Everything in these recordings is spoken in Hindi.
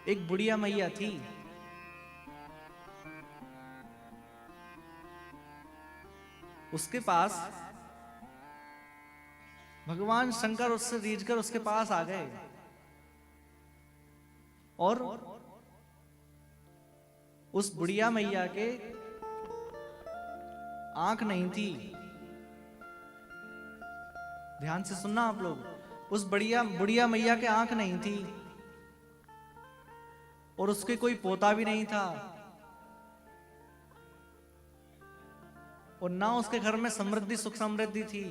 एक बुढ़िया मैया थी। उसके पास भगवान शंकर उससे रीझ कर उसके पास आ गए और उस बुढ़िया मैया के आंख नहीं थी। ध्यान से सुनना आप लोग। उस बुढ़िया मैया के आंख नहीं थी और उसके कोई पोता भी नहीं था और ना उसके घर में समृद्धि सुख समृद्धि थी।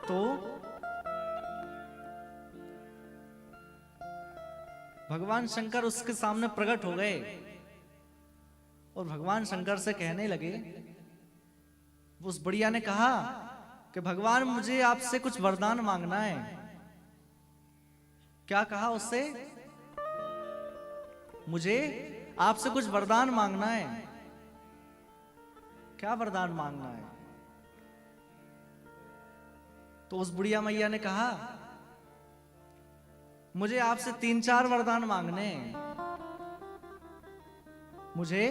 तो भगवान शंकर उसके सामने प्रकट हो गए और भगवान शंकर से कहने लगे। उस बुढ़िया ने कहा कि भगवान मुझे आपसे कुछ वरदान मांगना है। क्या कहा उससे? मुझे आपसे कुछ वरदान मांगना है। क्या वरदान मांगना है? तो उस बुढ़िया मैया ने कहा मुझे आपसे 3-4 वरदान मांगने हैं। मुझे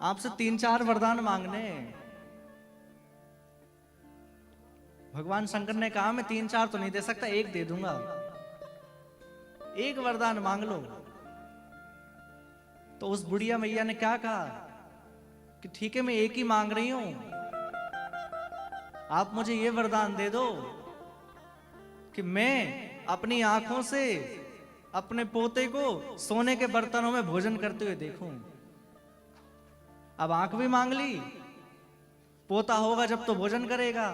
आपसे 3-4 वरदान मांगने हैं। भगवान शंकर ने कहा मैं 3-4 तो नहीं दे सकता, एक दे दूंगा। एक वरदान मांग लो। तो उस बुढ़िया मैया ने क्या कहा कि ठीक है मैं एक ही मांग रही हूं। आप मुझे ये वरदान दे दो कि मैं अपनी आंखों से अपने पोते को सोने के बर्तनों में भोजन करते हुए देखूं। अब आंख भी मांग ली, पोता होगा जब तो भोजन करेगा,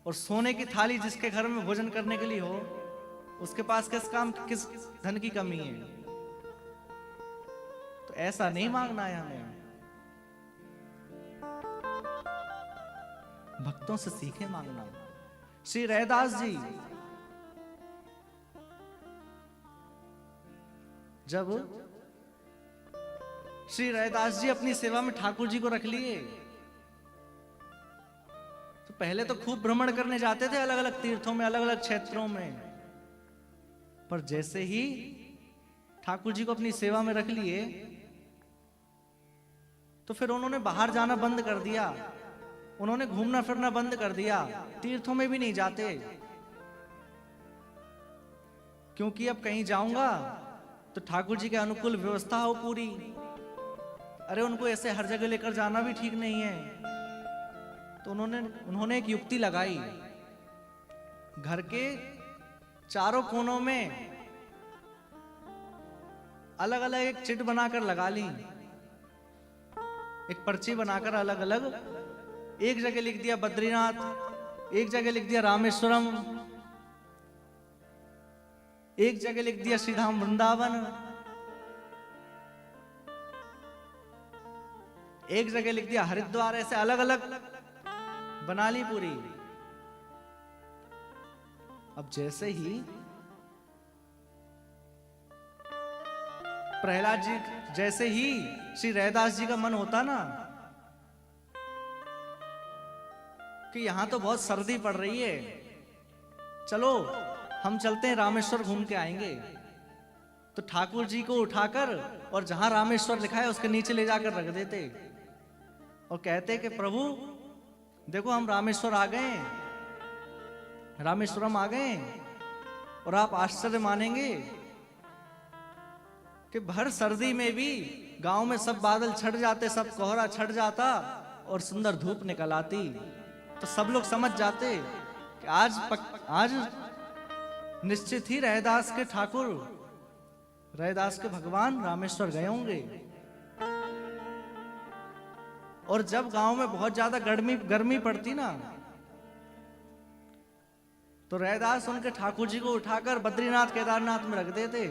और सोने की थाली जिसके घर में भोजन करने के लिए हो उसके पास किस धन की कमी है। तो ऐसा नहीं मांगना है हमें। भक्तों से सीखे मांगना। श्री रैदास जी जब श्री रैदास जी अपनी सेवा में ठाकुर जी को रख लिए तो पहले तो खूब भ्रमण करने जाते थे अलग अलग तीर्थों में, अलग अलग क्षेत्रों में। पर जैसे ही ठाकुर जी को अपनी सेवा में रख लिए तो फिर उन्होंने बाहर जाना बंद कर दिया। उन्होंने घूमना फिरना बंद कर दिया, तीर्थों में भी नहीं जाते। क्योंकि अब कहीं जाऊंगा तो ठाकुर जी के अनुकूल व्यवस्था हो पूरी। अरे उनको ऐसे हर जगह लेकर जाना भी ठीक नहीं है। तो उन्होंने एक युक्ति लगाई। घर के चारों कोनों में अलग अलग एक चिट बनाकर लगा ली, एक पर्ची बनाकर अलग अलग। एक जगह लिख दिया बद्रीनाथ, एक जगह लिख दिया रामेश्वरम, एक जगह लिख दिया श्रीधाम वृंदावन, एक जगह लिख दिया हरिद्वार। ऐसे अलग अलग बना ली पूरी। अब जैसे ही प्रहलाद जी, जैसे ही श्री रैदास जी का मन होता ना कि यहां तो बहुत सर्दी पड़ रही है, चलो हम चलते हैं रामेश्वर घूम के आएंगे, तो ठाकुर जी को उठाकर और जहां रामेश्वर लिखा है उसके नीचे ले जाकर रख देते और कहते कि प्रभु देखो हम रामेश्वर आ गए, रामेश्वरम आ गए। और आप आश्चर्य मानेंगे कि भर सर्दी में भी गांव में सब बादल छट जाते, सब कोहरा छट जाता और सुंदर धूप निकल आती। तो सब लोग समझ जाते कि आज निश्चित ही रैदास के ठाकुर, रैदास के भगवान रामेश्वर गए होंगे। और जब गांव में बहुत ज्यादा गर्मी पड़ती ना तो रैदास उनके ठाकुर जी को उठाकर बद्रीनाथ केदारनाथ में रख देते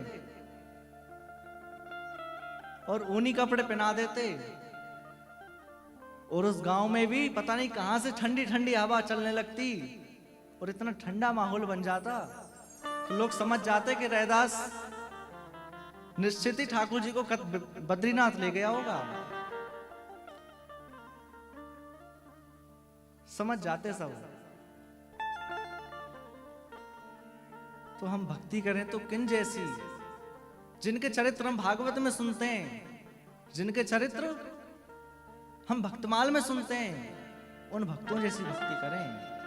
और ऊनी कपड़े पहना देते। और उस गांव में भी पता नहीं कहां से ठंडी ठंडी हवा चलने लगती और इतना ठंडा माहौल बन जाता तो लोग समझ जाते कि रैदास निश्चित ही ठाकुर जी को बद्रीनाथ ले गया होगा। समझ जाते सब। तो हम भक्ति करें तो किन जैसी, जिनके चरित्र हम भागवत में सुनते हैं, जिनके चरित्र हम भक्तमाल में सुनते हैं, उन भक्तों जैसी भक्ति करें।